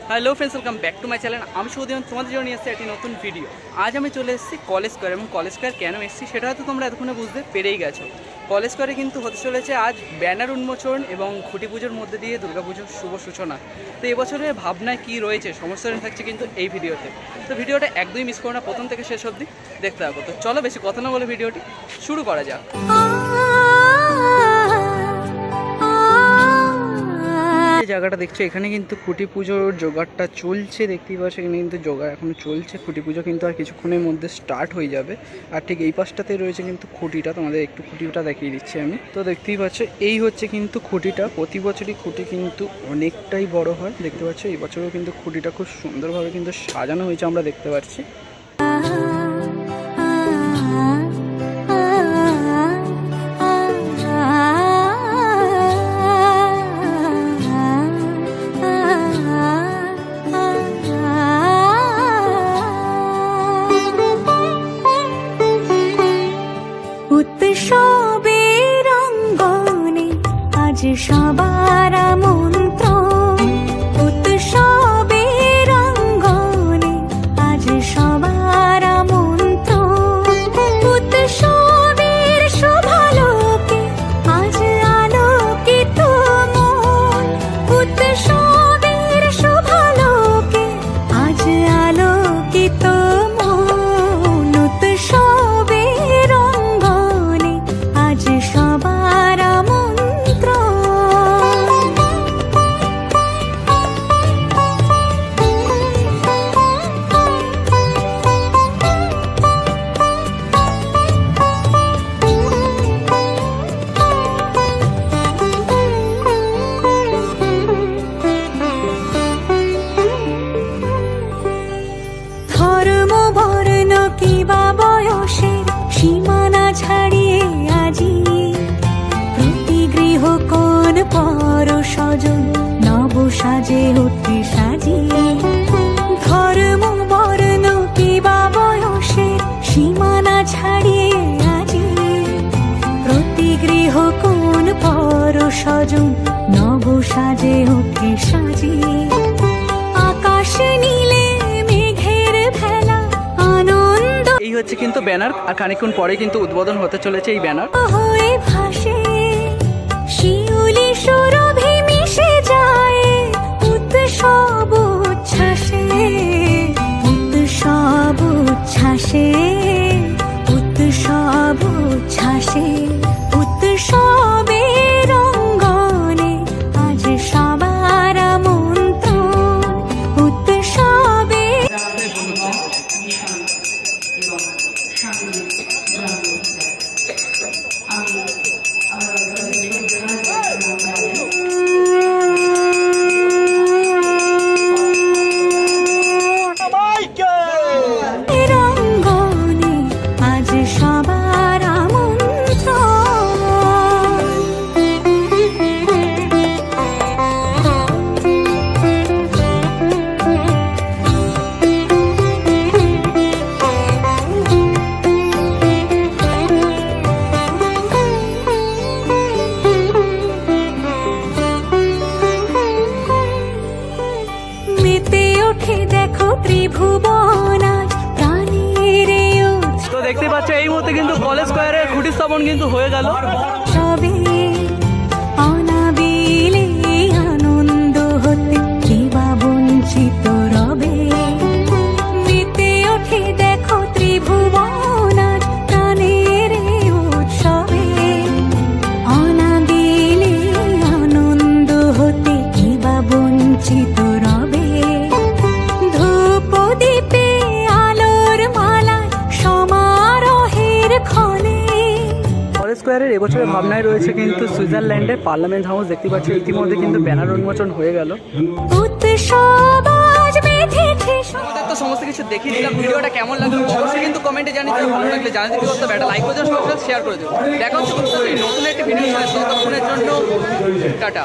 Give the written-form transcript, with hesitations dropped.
Hello friends, welcome back to my channel. আমি সুদিন তোমাদের জন্য নিয়ে এসেছি একটি নতুন ভিডিও। আজ আমি চলে এসেছি কলেজ স্কোয়ার, এবং কলেজ স্কোয়ার কেন এসেছি সেটা হয়তো তোমরা এতক্ষণে বুঝতে পেরেই গেছো। কলেজ স্কোয়ারে কিন্তু হতে চলেছে আজ ব্যানার উন্মোচন এবং খুঁটি পুজোর মধ্যে দিয়ে দুর্গাপুজোর শুভ সূচনা। তো এবছরের ভাবনায় কী রয়েছে সমস্ত থাকছে কিন্তু এই ভিডিওতে। তো ভিডিওটা একদমই মিস করো না, প্রথম থেকে শেষ অবধি দেখতে থাকো। তো চলো বেশি কথা না বলে ভিডিওটি শুরু করা যাক। জায়গাটা দেখছো, এখানে কিন্তু খুঁটি পুজোর জোগাড়টা চলছে, দেখতেই পাচ্ছ। এখানে কিন্তু জোগাড় এখনো চলছে। খুঁটি পুজো কিন্তু আর কিছুক্ষণের মধ্যে স্টার্ট হয়ে যাবে। আর ঠিক এই পাশটাতে রয়েছে কিন্তু খুঁটিটা, তোমাদের একটু খুঁটিটা দেখিয়ে দিচ্ছি আমি। তো দেখতেই পাচ্ছ এই হচ্ছে কিন্তু খুঁটিটা। প্রতি বছরই খুঁটি কিন্তু অনেকটাই বড় হয়, দেখতে পাচ্ছ। এই বছরও কিন্তু খুঁটিটা খুব সুন্দরভাবে কিন্তু সাজানো হয়েছে, আমরা দেখতে পাচ্ছি। উৎসবের অঙ্গনে আজ সবার মন্ত্র, উৎসবের অঙ্গনে আজ সবার মন্ত্র, উৎসবের শোভালোকে আজ আলোকিত মন, উৎসবের শোভালোকে আজ আলোকিত মন, উৎসবের অঙ্গনে আজ সবার মন্ত্র। ধর্ম বর্ণ কিবা বয়সের সীমানা ছাড়িয়ে আজি প্রতি গৃহ কোন পর স্বজন নব সাজে উঠে সাজিয়ে। ধর্ম বর্ণ কিবা বয়সের সীমানা ছাড়িয়ে আজি প্রতি গৃহ কোন পর স্বজন নব সাজে উঠে সাজিয়ে। আকাশ নীলে মেঘের ভেলা আনন্দ, এই হচ্ছে কিন্তু ব্যানার, আর খানিকক্ষণ পরে কিন্তু উদ্বোধন হতে চলেছে এই ব্যানার। হয়ে ভাসে শিউলি সুরভি মিশে যায় উৎসব উচ্ছ্বাসে, উৎসব উচ্ছ্বাসে, উৎসব উচ্ছ্বাসে, উৎসবের অঙ্গনে আজ সবার মন্ত্র, উৎসবে রঙ্গনে আজ সবার মন্ত্র। মেতে ওঠে দেখো ত্রিভুবন আজ প্রাণের তো দেখতে পাচ্ছ এই মুহূর্তে কিন্তু কলেজ স্কোয়ারের খুঁটি স্থাপন কিন্তু হয়ে গেল। সবে অনাবিলে আনন্দ হতে কিবা বঞ্চিত রবে। মেতে ওঠে দেখো ত্রিভুবন আজ প্রাণের উৎসবে, অনাবিলে আনন্দ হতে কিবা বঞ্চিত রবে। ধূপ দীপে আলোর মালা সমারোহের ক্ষণে। কলেজ স্কোয়ারের এবছরের ভাবনায় রয়েছে কিন্তু সুইজারল্যান্ডের পার্লামেন্ট হাউস, দেখতে পাচ্ছি। ইতিমধ্যে কিন্তু ব্যানার উন্মোচন হয়ে গেল। উৎসব আজ মেতেছে আমাদের তো সমস্ত কিছু দেখিয়ে দিলাম। ভিডিওটা কেমন লাগলো অবশ্যই কিন্তু কমেন্টে জানিয়ে দিও। ভালো লাগলে জানাতে কি করতে হবে, একটা লাইক করে দেওয়া, সবার সাথে শেয়ার করে দেবো। দেখা হচ্ছে নতুন একটি ভিডিও, ততক্ষণের জন্য টাটা।